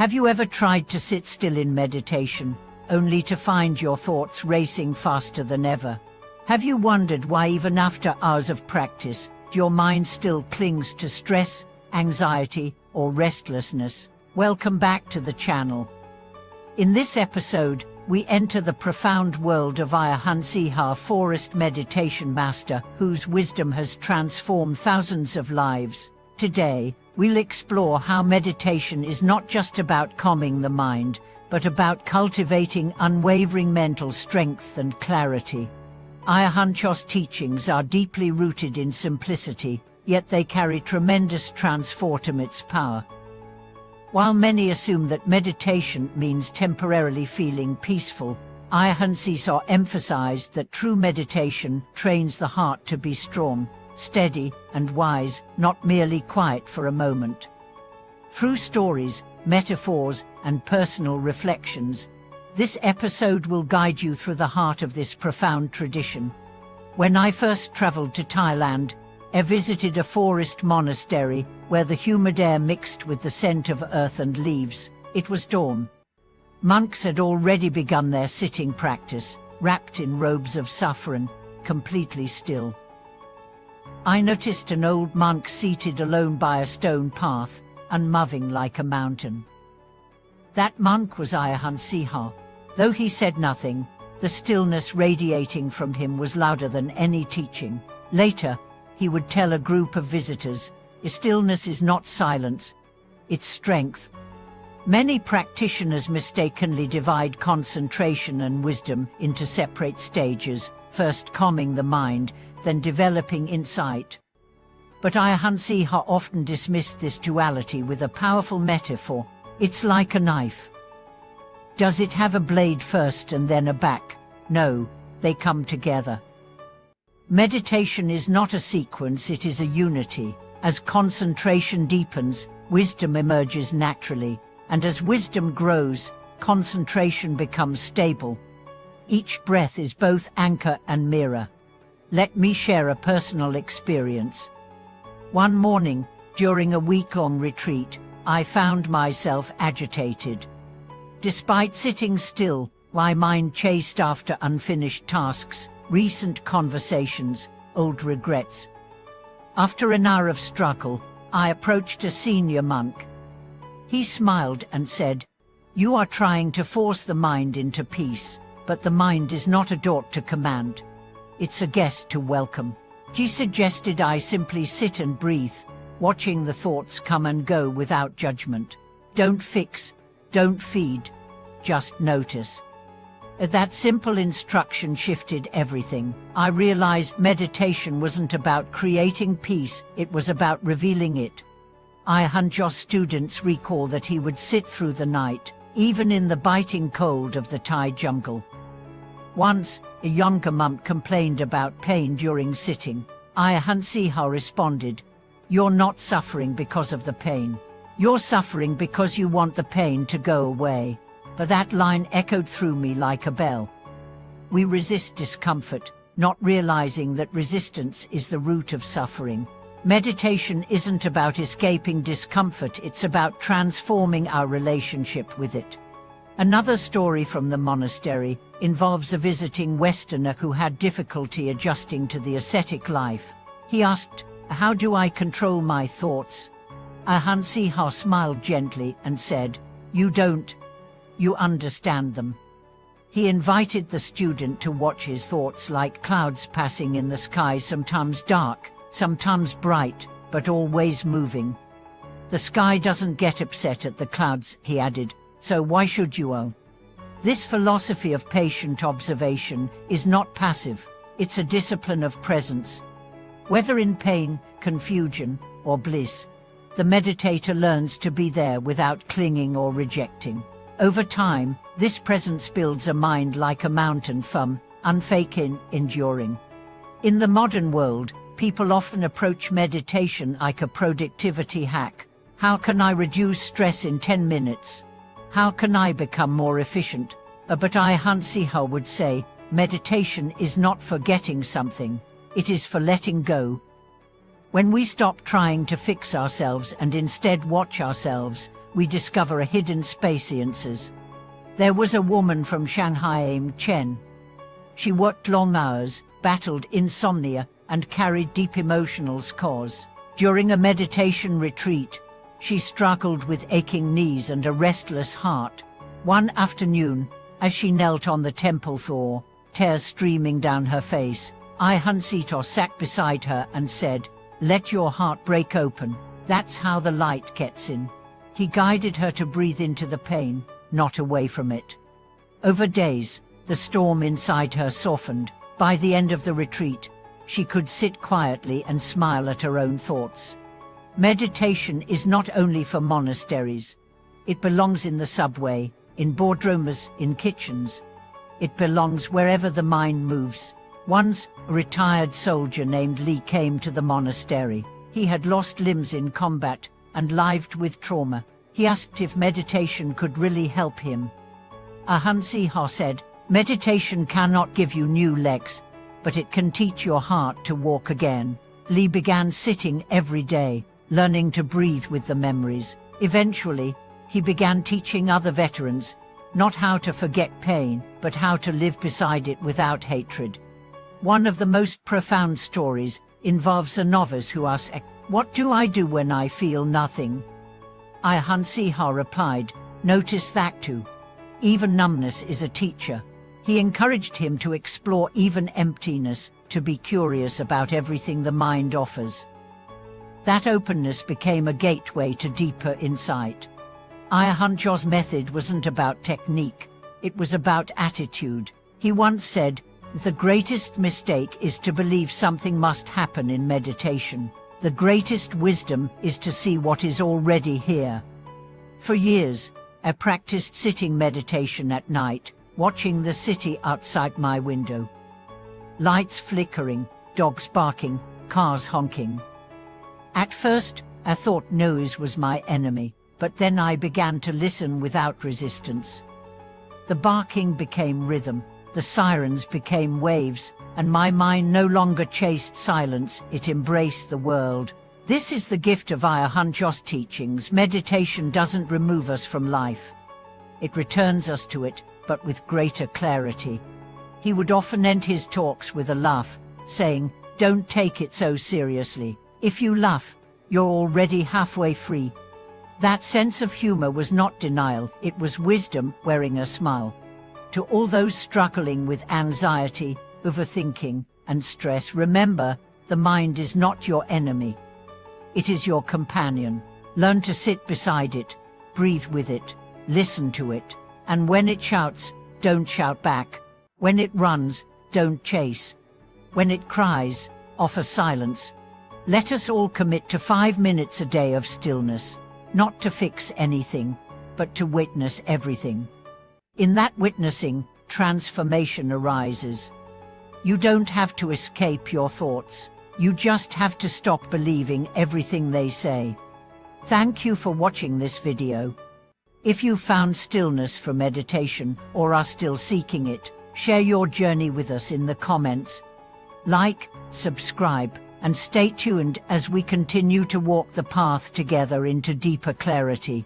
Have you ever tried to sit still in meditation, only to find your thoughts racing faster than ever? Have you wondered why even after hours of practice, your mind still clings to stress, anxiety, or restlessness? Welcome back to the channel. In this episode, we enter the profound world of Ajahn, forest meditation master, whose wisdom has transformed thousands of lives. Today, we'll explore how meditation is not just about calming the mind, but about cultivating unwavering mental strength and clarity. Ajahn Chah's teachings are deeply rooted in simplicity, yet they carry tremendous transformative power. While many assume that meditation means temporarily feeling peaceful, Ajahn Chah emphasized that true meditation trains the heart to be strong, steady, and wise, not merely quiet for a moment. Through stories, metaphors, and personal reflections, this episode will guide you through the heart of this profound tradition. When I first traveled to Thailand, I visited a forest monastery where the humid air mixed with the scent of earth and leaves. It was dawn. Monks had already begun their sitting practice, wrapped in robes of saffron, completely still. I noticed an old monk seated alone by a stone path, unmoving like a mountain. That monk was Ajahn Chah. Though he said nothing, the stillness radiating from him was louder than any teaching. Later, he would tell a group of visitors, "Stillness is not silence, it's strength." Many practitioners mistakenly divide concentration and wisdom into separate stages, first calming the mind, then developing insight. But Ajahn Chah often dismissed this duality with a powerful metaphor. It's like a knife. Does it have a blade first and then a back? No, they come together. Meditation is not a sequence, it is a unity. As concentration deepens, wisdom emerges naturally, and as wisdom grows, concentration becomes stable. Each breath is both anchor and mirror. Let me share a personal experience. One morning, during a week-long retreat, I found myself agitated. Despite sitting still, my mind chased after unfinished tasks, recent conversations, old regrets. After an hour of struggle, I approached a senior monk. He smiled and said, "You are trying to force the mind into peace, but the mind is not a door to command. It's a guest to welcome." He suggested I simply sit and breathe, watching the thoughts come and go without judgment. Don't fix, don't feed, just notice. That simple instruction shifted everything. I realized meditation wasn't about creating peace, it was about revealing it. Ajahn Chah's students recall that he would sit through the night, even in the biting cold of the Thai jungle. Once, a younger monk complained about pain during sitting. Ajahn Chah responded, "You're not suffering because of the pain. You're suffering because you want the pain to go away." But that line echoed through me like a bell. We resist discomfort, not realizing that resistance is the root of suffering. Meditation isn't about escaping discomfort, it's about transforming our relationship with it. Another story from the monastery involves a visiting Westerner who had difficulty adjusting to the ascetic life. He asked, "How do I control my thoughts?" Ajahn Chah smiled gently and said, "You don't. You understand them." He invited the student to watch his thoughts like clouds passing in the sky, sometimes dark, sometimes bright, but always moving. "The sky doesn't get upset at the clouds," he added, "so why should you?" This philosophy of patient observation is not passive, it's a discipline of presence. Whether in pain, confusion, or bliss, the meditator learns to be there without clinging or rejecting. Over time, this presence builds a mind like a mountain, firm, unfaking, enduring. In the modern world, people often approach meditation like a productivity hack. How can I reduce stress in 10 minutes? How can I become more efficient? But Ajahn Chah would say, meditation is not for getting something, it is for letting go. When we stop trying to fix ourselves and instead watch ourselves, we discover a hidden spaciences. There was a woman from Shanghai named Chen. She worked long hours, battled insomnia, and carried deep emotional scars. During a meditation retreat, she struggled with aching knees and a restless heart. One afternoon, as she knelt on the temple floor, tears streaming down her face, Ajahn sat beside her and said, "Let your heart break open. That's how the light gets in." He guided her to breathe into the pain, not away from it. Over days, the storm inside her softened. By the end of the retreat, she could sit quietly and smile at her own thoughts. Meditation is not only for monasteries. It belongs in the subway, in boardrooms, in kitchens. It belongs wherever the mind moves. Once, a retired soldier named Li came to the monastery. He had lost limbs in combat and lived with trauma. He asked if meditation could really help him. Ajahn said, "Meditation cannot give you new legs, but it can teach your heart to walk again." Li began sitting every day, learning to breathe with the memories. Eventually, he began teaching other veterans, not how to forget pain, but how to live beside it without hatred. One of the most profound stories involves a novice who asks, "What do I do when I feel nothing?" Ajahn replied, "Notice that too. Even numbness is a teacher." He encouraged him to explore even emptiness, to be curious about everything the mind offers. That openness became a gateway to deeper insight. Ajahn Chah's method wasn't about technique, it was about attitude. He once said, "The greatest mistake is to believe something must happen in meditation. The greatest wisdom is to see what is already here." For years, I practiced sitting meditation at night, watching the city outside my window. Lights flickering, dogs barking, cars honking. At first, I thought noise was my enemy, but then I began to listen without resistance. The barking became rhythm, the sirens became waves, and my mind no longer chased silence, it embraced the world. This is the gift of Ajahn Chah's teachings. Meditation doesn't remove us from life. It returns us to it, but with greater clarity. He would often end his talks with a laugh, saying, "Don't take it so seriously. If you laugh, you're already halfway free." That sense of humor was not denial, it was wisdom wearing a smile. To all those struggling with anxiety, overthinking, and stress, remember, the mind is not your enemy. It is your companion. Learn to sit beside it, breathe with it, listen to it, and when it shouts, don't shout back. When it runs, don't chase. When it cries, offer silence. Let us all commit to 5 minutes a day of stillness, not to fix anything, but to witness everything. In that witnessing, transformation arises. You don't have to escape your thoughts. You just have to stop believing everything they say. Thank you for watching this video. If you found stillness for meditation or are still seeking it, share your journey with us in the comments. Like, subscribe, and stay tuned as we continue to walk the path together into deeper clarity.